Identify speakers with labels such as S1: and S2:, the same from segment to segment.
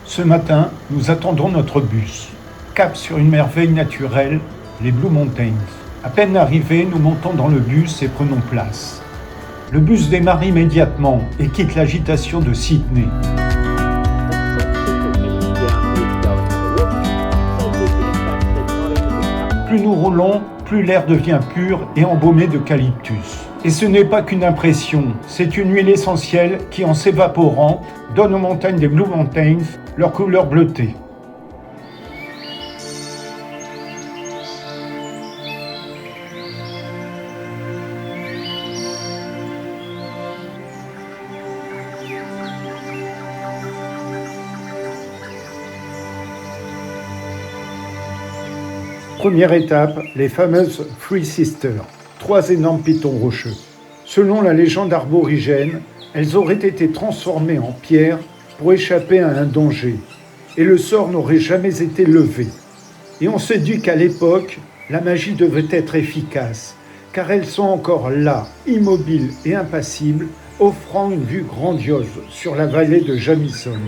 S1: Ce matin, nous attendons notre bus. Cap sur une merveille naturelle, les Blue Mountains. À peine arrivés, nous montons dans le bus et prenons place. Le bus démarre immédiatement et quitte l'agitation de Sydney. Plus nous roulons, plus l'air devient pur et embaumé d'eucalyptus. Et ce n'est pas qu'une impression, c'est une huile essentielle qui, en s'évaporant, donne aux montagnes des Blue Mountains leur couleur bleutée. Première étape, les fameuses Three Sisters, 3 énormes pitons rocheux. Selon la légende arborigène, elles auraient été transformées en pierre pour échapper à un danger, et le sort n'aurait jamais été levé. Et on se dit qu'à l'époque, la magie devait être efficace, car elles sont encore là, immobiles et impassibles, offrant une vue grandiose sur la vallée de Jamison.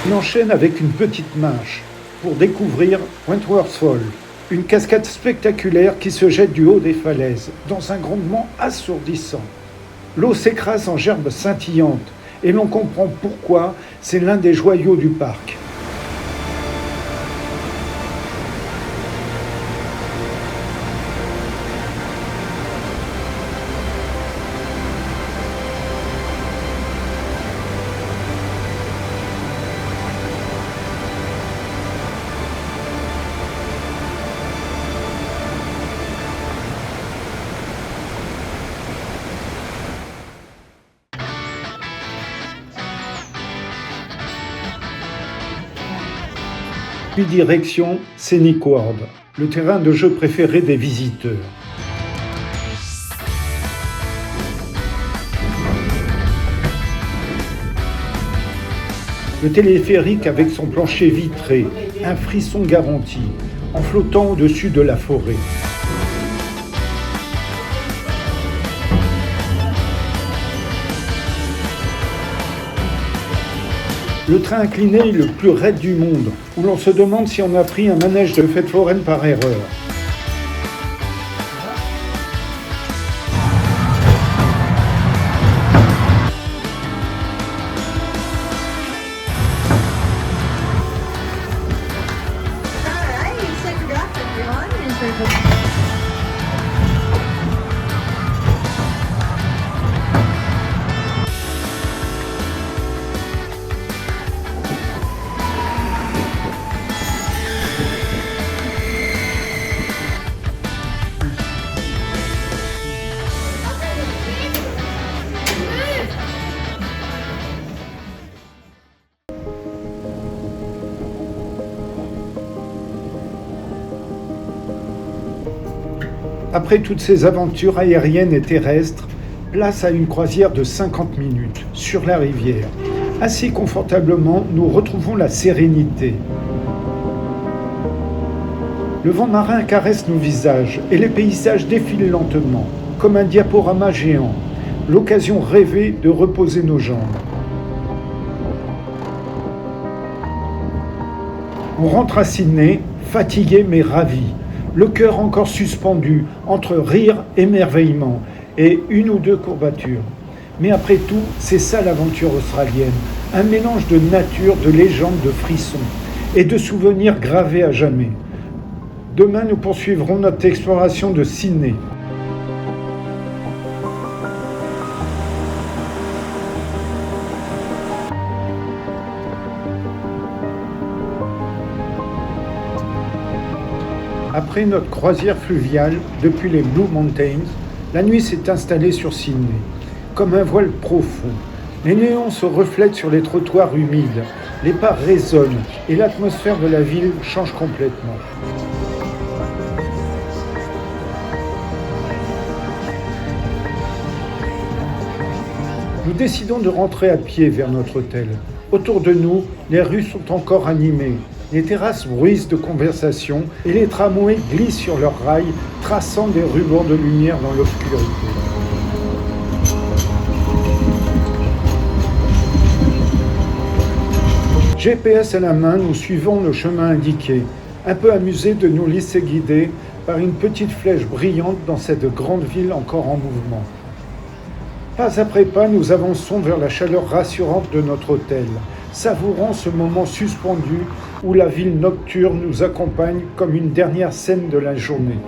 S1: On enchaîne avec une petite marche pour découvrir Wentworth Fall, une cascade spectaculaire qui se jette du haut des falaises, dans un grondement assourdissant. L'eau s'écrase en gerbes scintillantes et l'on comprend pourquoi c'est l'un des joyaux du parc. Puis direction Scenic World, le terrain de jeu préféré des visiteurs. Le téléphérique avec son plancher vitré, un frisson garanti, en flottant au-dessus de la forêt. Le train incliné le plus raide du monde, où l'on se demande si on a pris un manège de fête foraine par erreur. Après toutes ces aventures aériennes et terrestres, place à une croisière de 50 minutes sur la rivière. Assis confortablement, nous retrouvons la sérénité. Le vent marin caresse nos visages et les paysages défilent lentement, comme un diaporama géant, l'occasion rêvée de reposer nos jambes. On rentre à Sydney, fatigué mais ravi, le cœur encore suspendu entre rire, émerveillement et 1 ou 2 courbatures. Mais après tout, c'est ça l'aventure australienne, un mélange de nature, de légende, de frissons et de souvenirs gravés à jamais. Demain, nous poursuivrons notre exploration de Sydney. Après notre croisière fluviale depuis les Blue Mountains, la nuit s'est installée sur Sydney, comme un voile profond. Les néons se reflètent sur les trottoirs humides, les pas résonnent et l'atmosphère de la ville change complètement. Nous décidons de rentrer à pied vers notre hôtel. Autour de nous, les rues sont encore animées. Les terrasses bruissent de conversation et les tramways glissent sur leurs rails, traçant des rubans de lumière dans l'obscurité. GPS à la main, nous suivons le chemin indiqué, un peu amusés de nous laisser guider par une petite flèche brillante dans cette grande ville encore en mouvement. Pas après pas, nous avançons vers la chaleur rassurante de notre hôtel, savourant ce moment suspendu où la ville nocturne nous accompagne comme une dernière scène de la journée.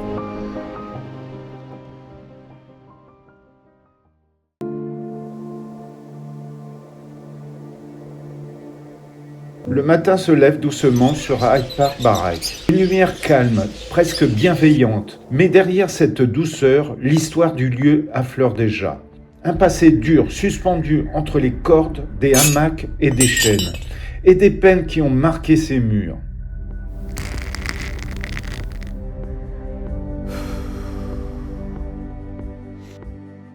S1: Le matin se lève doucement sur Hyde Park Barrack. Une lumière calme, presque bienveillante, mais derrière cette douceur, l'histoire du lieu affleure déjà. Un passé dur, suspendu entre les cordes, des hamacs et des chaînes, et des peines qui ont marqué ces murs.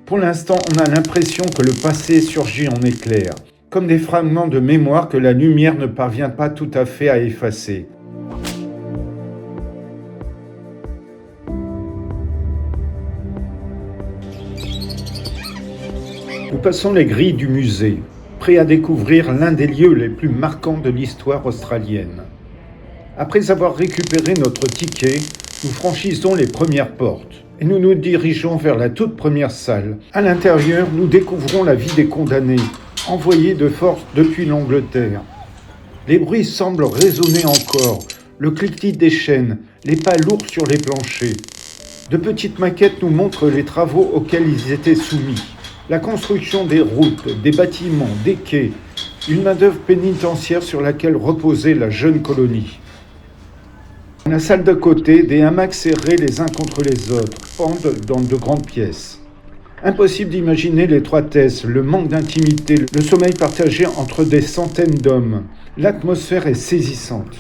S1: Pour l'instant, on a l'impression que le passé surgit en éclairs, comme des fragments de mémoire que la lumière ne parvient pas tout à fait à effacer. Nous passons les grilles du musée, prêts à découvrir l'un des lieux les plus marquants de l'histoire australienne. Après avoir récupéré notre ticket, nous franchissons les premières portes et nous nous dirigeons vers la toute première salle. À l'intérieur, nous découvrons la vie des condamnés, envoyés de force depuis l'Angleterre. Les bruits semblent résonner encore, le cliquetis des chaînes, les pas lourds sur les planchers. De petites maquettes nous montrent les travaux auxquels ils étaient soumis. La construction des routes, des bâtiments, des quais, une main-d'œuvre pénitentiaire sur laquelle reposait la jeune colonie. Dans la salle d'à côté, des hamacs serrés les uns contre les autres pendent dans de grandes pièces. Impossible d'imaginer l'étroitesse, le manque d'intimité, le sommeil partagé entre des centaines d'hommes. L'atmosphère est saisissante.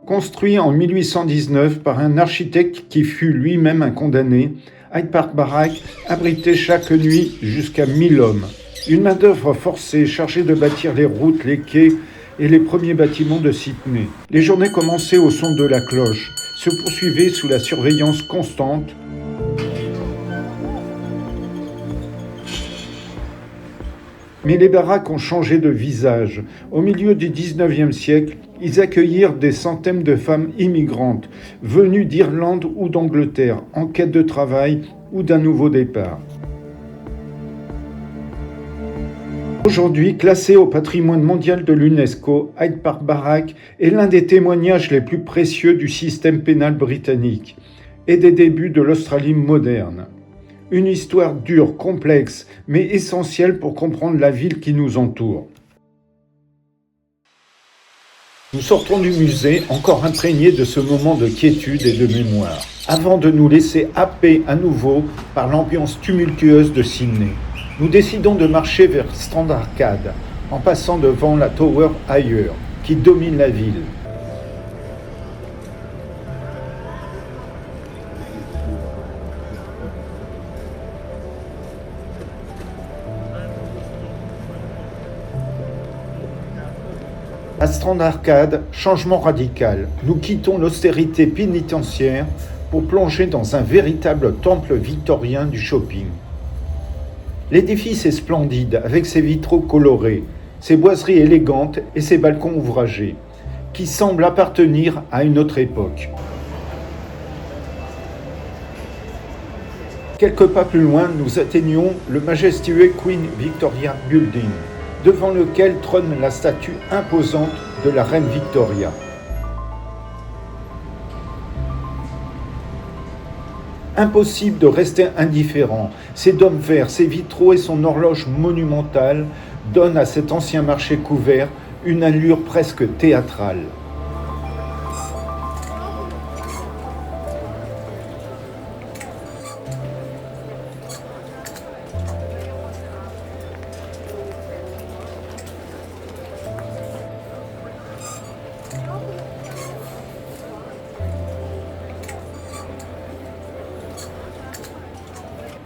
S1: Construit en 1819 par un architecte qui fut lui-même un condamné, Hyde Park Barrack abritait chaque nuit jusqu'à 1000 hommes. Une main-d'œuvre forcée chargée de bâtir les routes, les quais et les premiers bâtiments de Sydney. Les journées commençaient au son de la cloche, se poursuivaient sous la surveillance constante. Mais les baraques ont changé de visage. Au milieu du 19e siècle, ils accueillirent des centaines de femmes immigrantes, venues d'Irlande ou d'Angleterre, en quête de travail ou d'un nouveau départ. Aujourd'hui, classé au patrimoine mondial de l'UNESCO, Hyde Park Barrack est l'un des témoignages les plus précieux du système pénal britannique et des débuts de l'Australie moderne. Une histoire dure, complexe, mais essentielle pour comprendre la ville qui nous entoure. Nous sortons du musée encore imprégnés de ce moment de quiétude et de mémoire, avant de nous laisser happer à nouveau par l'ambiance tumultueuse de Sydney. Nous décidons de marcher vers Strand Arcade, en passant devant la Tower Higher, qui domine la ville. À Strand Arcade, changement radical. Nous quittons l'austérité pénitentiaire pour plonger dans un véritable temple victorien du shopping. L'édifice est splendide, avec ses vitraux colorés, ses boiseries élégantes et ses balcons ouvragés, qui semblent appartenir à une autre époque. Quelques pas plus loin, nous atteignons le majestueux Queen Victoria Building, devant lequel trône la statue imposante de la reine Victoria. Impossible de rester indifférent. Ses dômes verts, ses vitraux et son horloge monumentale donnent à cet ancien marché couvert une allure presque théâtrale.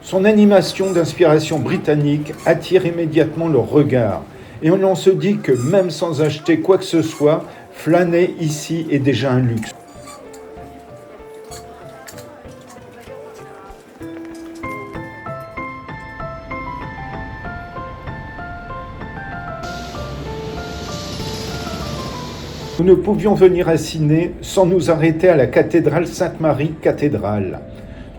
S1: Son animation d'inspiration britannique attire immédiatement le regard et on en se dit que même sans acheter quoi que ce soit, flâner ici est déjà un luxe. Nous ne pouvions venir à Ciney sans nous arrêter à la cathédrale Sainte-Marie-Cathédrale.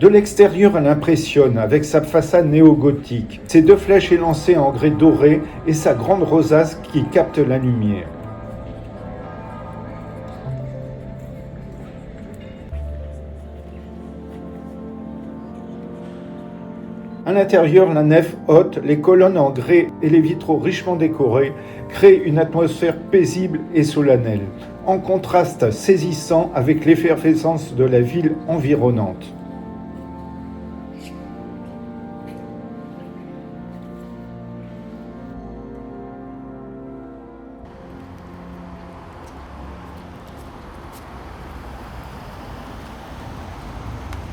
S1: De l'extérieur, elle impressionne avec sa façade néo-gothique, ses 2 flèches élancées en grès doré et sa grande rosace qui capte la lumière. À l'intérieur, la nef haute, les colonnes en grès et les vitraux richement décorés créent une atmosphère paisible et solennelle, en contraste saisissant avec l'effervescence de la ville environnante.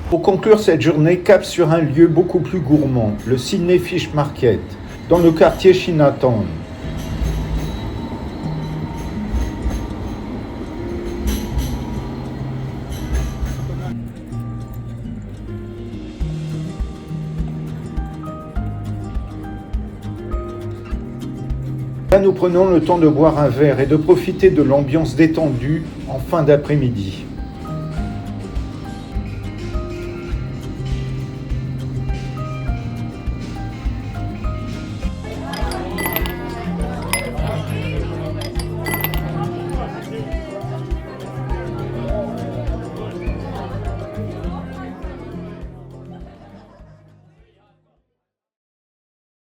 S1: Pour conclure cette journée, cap sur un lieu beaucoup plus gourmand, le Sydney Fish Market, dans le quartier Chinatown. Là, nous prenons le temps de boire un verre et de profiter de l'ambiance détendue en fin d'après-midi.